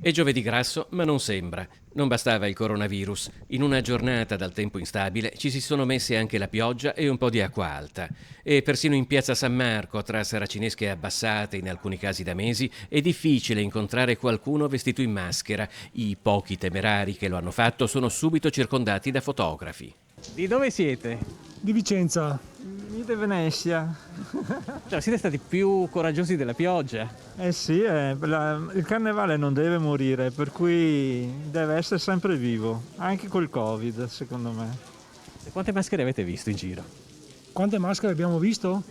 È giovedì grasso, ma non sembra. Non bastava il coronavirus. In una giornata dal tempo instabile ci si sono messe anche la pioggia e un po' di acqua alta. E persino in piazza San Marco, tra saracinesche abbassate, in alcuni casi da mesi, è difficile incontrare qualcuno vestito in maschera. I pochi temerari che lo hanno fatto sono subito circondati da fotografi. Di dove siete? Di Vicenza. Io di Venezia. Cioè, siete stati più coraggiosi della pioggia. Eh sì, il carnevale non deve morire, per cui deve essere sempre vivo, anche col Covid, secondo me. E quante maschere avete visto in giro? Quante maschere abbiamo visto?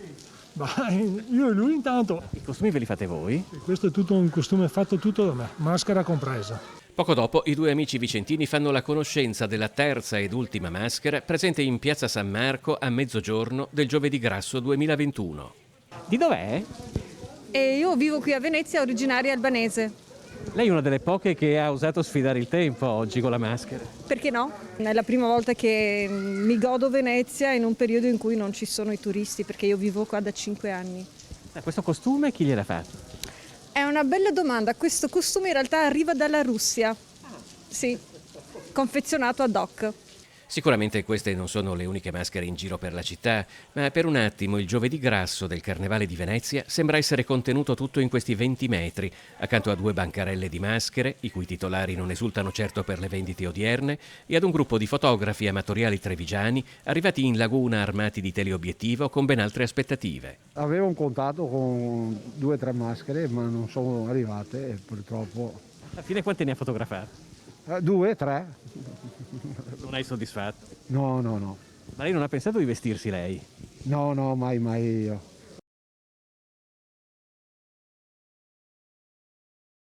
Bah, io e lui intanto. I costumi ve li fate voi? Questo è tutto un costume fatto tutto da me, maschera compresa. Poco dopo i due amici vicentini fanno la conoscenza della terza ed ultima maschera presente in piazza San Marco a mezzogiorno del giovedì grasso 2021. Di dov'è? E io vivo qui a Venezia, originaria albanese. Lei è una delle poche che ha osato sfidare il tempo oggi con la maschera. Perché no? È la prima volta che mi godo Venezia in un periodo in cui non ci sono i turisti, perché io vivo qua da 5 anni. Questo costume chi gliel'ha fatto? È una bella domanda. Questo costume in realtà arriva dalla Russia. Sì, confezionato ad hoc. Sicuramente queste non sono le uniche maschere in giro per la città, ma per un attimo il giovedì grasso del Carnevale di Venezia sembra essere contenuto tutto in questi 20 metri, accanto a due bancarelle di maschere, i cui titolari non esultano certo per le vendite odierne, e ad un gruppo di fotografi amatoriali trevigiani arrivati in laguna armati di teleobiettivo con ben altre aspettative. Avevo un contatto con 2 o 3 maschere, ma non sono arrivate e purtroppo... Alla fine quante ne ha fotografate? 2, 3? Non hai soddisfatto? No. Ma lei non ha pensato di vestirsi lei? No, mai io.